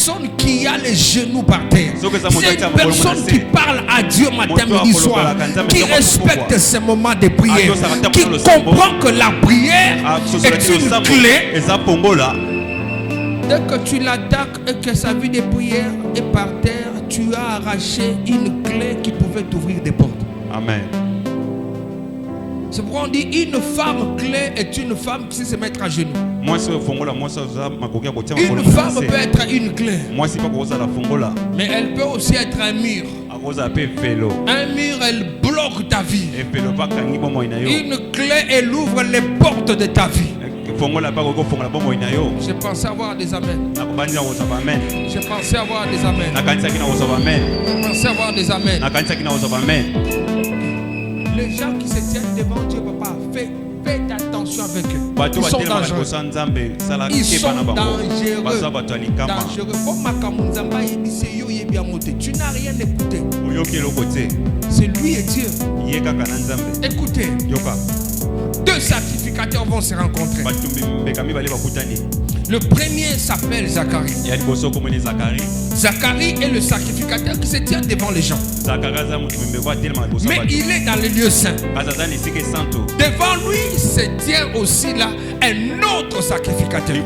personne qui a les genoux par terre, c'est une personne qui parle à Dieu matin, midi, soir, qui respecte ces moments de prière, qui comprend que la prière est une clé. Dès que tu l'attaques et que sa vie de prière est par terre, tu as arraché une clé qui pouvait t'ouvrir des portes. Amen. C'est pourquoi on dit une femme clé est une femme qui sait se mettre à genoux. Une femme peut être une clé, mais elle peut aussi être un mur. Un mur, elle bloque ta vie. Une clé, elle ouvre les portes de ta vie. J'ai pensé avoir des amens. J'ai pensé avoir des amens. J'ai pensé avoir des amens. Les gens qui se tiennent devant Dieu, papa, faites attention avec eux. Ils sont dangereux. Ils sont dangereux. Tu n'as rien écouté. C'est lui et Dieu. Écoutez. Deux sacrificateurs vont se rencontrer. Le premier s'appelle Zacharie. Zacharie est le sacrificateur qui se tient devant les gens. Mais il est dans le lieu saint. Devant lui se tient aussi là un autre sacrificateur.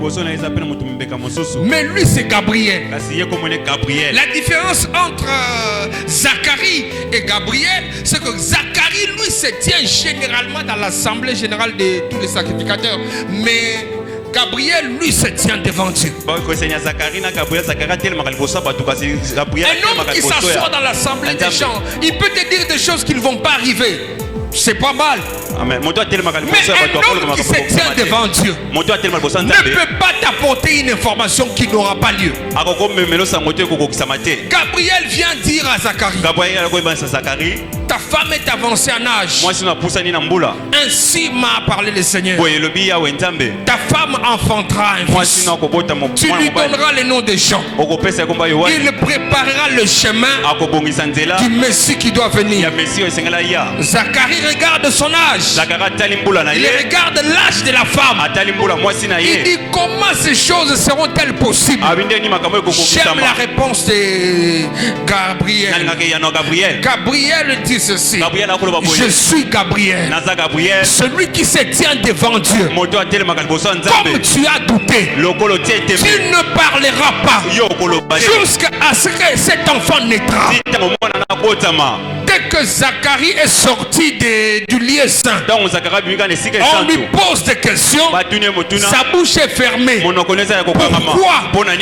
Mais lui c'est Gabriel. La différence entre Zacharie et Gabriel, c'est que Zacharie lui se tient généralement dans l'assemblée générale de tous les sacrificateurs. Mais Gabriel, lui, se tient devant Dieu. Un homme qui s'assoit dans l'assemblée des gens, il peut te dire des choses qui ne vont pas arriver. C'est pas mal. Amen. Mais un homme qui se tient devant Dieu ne peut pas t'apporter une information qui n'aura pas lieu. Gabriel vient dire à Zacharie, ta femme est avancée en âge. Ainsi m'a parlé le Seigneur. Ta femme enfantera un fils. Tu lui donneras le nom de Jean. Il préparera le chemin du Messie qui doit venir. Zacharie regarde son âge. Il regarde l'âge de la femme. Il dit comment ces choses seront-elles possibles? J'aime la réponse de Gabriel. Gabriel dit ceci: je suis Gabriel, celui qui se tient devant Dieu. Comme tu as douté, tu ne parleras pas jusqu'à ce que cet enfant naîtra. Dès que Zacharie est sorti du lieu saint, on lui pose des questions, sa bouche est fermée. Pourquoi un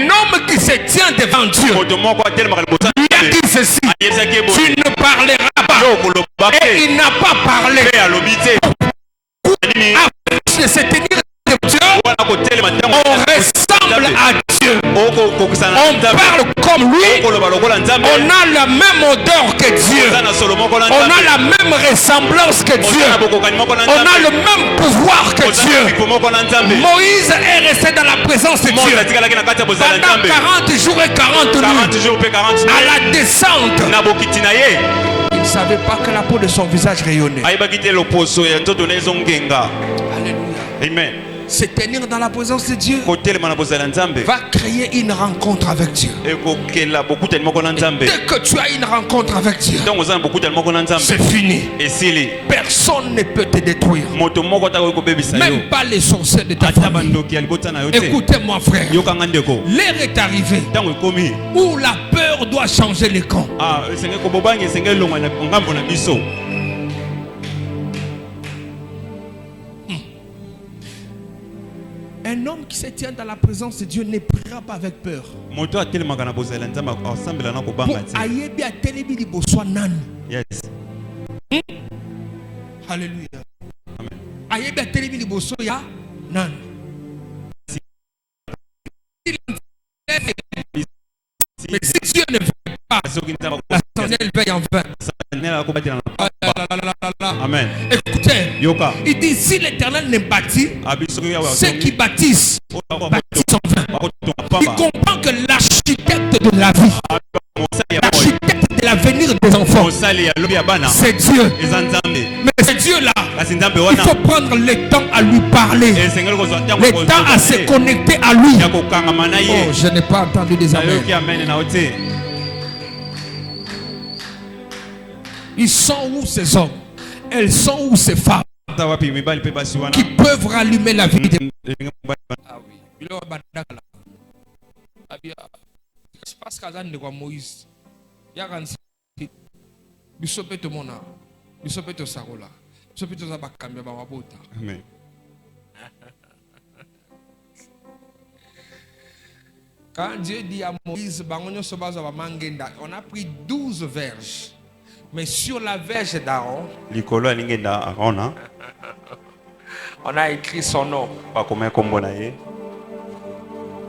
homme qui se tient devant Dieu lui a dit ceci: tu ne parleras pas, et il n'a pas parlé. Avant de se tenir devant Dieu, on ressemble à Dieu, on parle comme lui, on a la même odeur que Dieu, on a la même ressemblance que Dieu, on a le même pouvoir que Dieu. Moïse est resté dans la présence de Dieu pendant 40 jours et 40 nuits. À la descente, il ne savait pas que la peau de son visage rayonnait. Alléluia. Amen. Se tenir dans la présence de Dieu va créer une rencontre avec Dieu. Et dès que tu as une rencontre avec Dieu, c'est fini. Personne ne peut te détruire, même pas les sorciers de ta famille. Écoutez-moi frère, l'heure est arrivée où la peur doit changer les camps. Un homme qui se tient dans la présence de Dieu ne priera pas avec peur. Yes. Alléluia. Amen. Mais si Dieu ne veut pas, l'Éternel veille en vain. Amen. Écoutez, il dit si l'Éternel ne bâtit, ceux qui bâtissent bâtissent en vain. Il comprend que l'architecte de la vie, l'architecte de l'avenir des enfants, c'est Dieu. Mais c'est Dieu-là, il faut prendre le temps à lui parler, le temps à se connecter à lui. Oh, je n'ai pas entendu des amens. Ils sont où ces hommes? Elles sont où ces femmes qui peuvent rallumer la vie des... Ah oui. Parce que Moïse, il y a un quand Dieu dit à Moïse, on a pris 12 verges. Mais sur la verge d'Aaron, on a écrit son nom.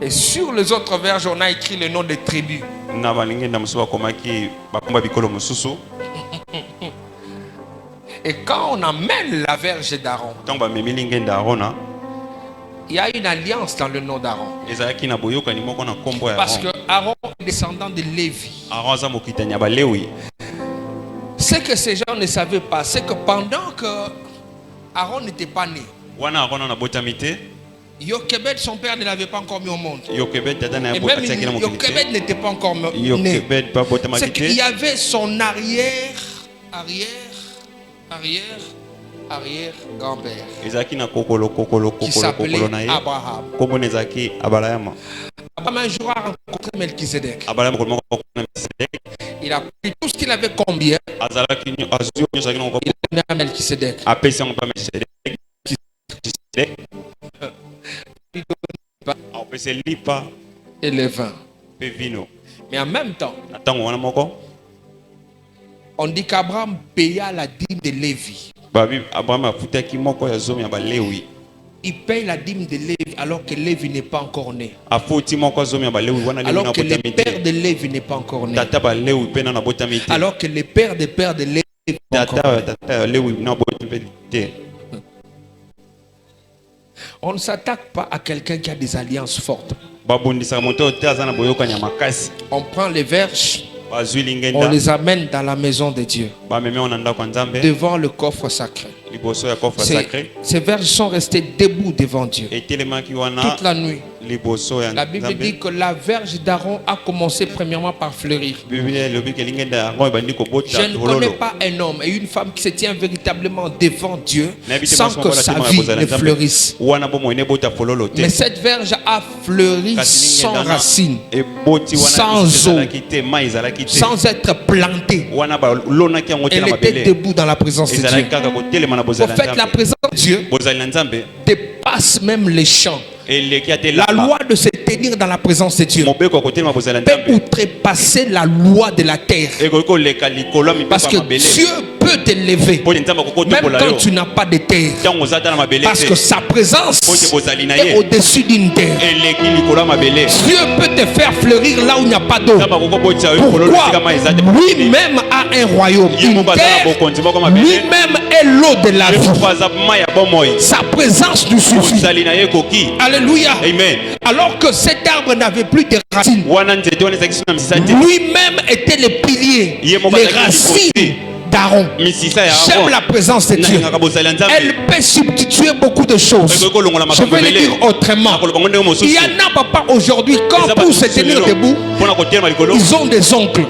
Et sur les autres verges, on a écrit le nom des tribus. Et quand on amène la verge d'Aaron, il y a une alliance dans le nom d'Aaron. Parce que Aaron est descendant de Lévi. Ce que ces gens ne savaient pas, c'est que pendant que Aaron n'était pas né, Jochebed, son père, ne l'avait pas encore mis au monde. Et même Jochebed n'était pas encore né. C'est qu'il y avait son arrière-grand-père qui s'appelait Abraham. Abraham un jour a rencontré Melchizedek. Il a pris tout ce qu'il avait combien. Il a donné à Melchizedek. Et le vin. Mais en même temps, on dit qu'Abraham paya la dîme de Lévi. Il paye la dîme de Lévi alors que Lévi n'est pas encore né. Alors que le père de Lévi n'est pas encore né. Alors que le père des pères de Lévi n'est pas encore né. On ne s'attaque pas à quelqu'un qui a des alliances fortes. On prend les verges, on les amène dans la maison de Dieu, devant le coffre sacré. Ces verges sont restés debout devant Dieu toute la nuit. La Bible dit que la verge d'Aaron a commencé premièrement par fleurir. Je ne connais pas un homme et une femme qui se tient véritablement devant Dieu sans que sa vie ne fleurisse. Mais cette verge a fleuri sans racines, sans eau, sans être plantée. Elle était debout dans la présence de Dieu. En fait, la présence de Dieu dépasse même les champs. La loi de se tenir dans la présence de Dieu peut outrepasser la loi de la terre. Parce que Dieu peut t'élever même quand tu n'as pas de terre. Parce que sa présence est au-dessus d'une terre. Dieu peut te faire fleurir là où il n'y a pas d'eau. Pourquoi? Lui-même a un royaume, une terre. Lui-même est l'eau de la vie. Sa présence nous suffit. Alléluia. Amen. Alors que cet arbre n'avait plus de racines, lui-même était le pilier, les racines d'Aaron. J'aime la présence de Dieu. Elle peut substituer beaucoup de choses. Je vais le dire autrement. Il y en a, papa, aujourd'hui, quand pour se tenir debout, ils ont des oncles.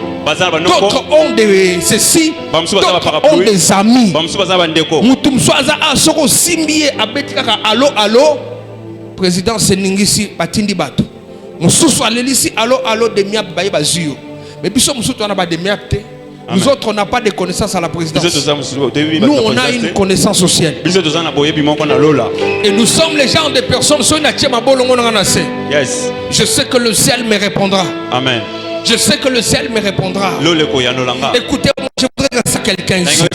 D'autres ont des ceci, d'autres ont des amis. Allô, président Seningisi Batindi Bato. Mususu alelisi allo de miap baye bazio. Mais biso mususu on a pas de miap te. Nous autres on n'a pas de connaissance à la présidence. Nous on a une connaissance sociale. Et nous sommes les gens de personnes. Yes. Je sais que le ciel me répondra. Amen. Je sais que le ciel me répondra. Écoutez-moi, je voudrais dire ça à quelqu'un ici.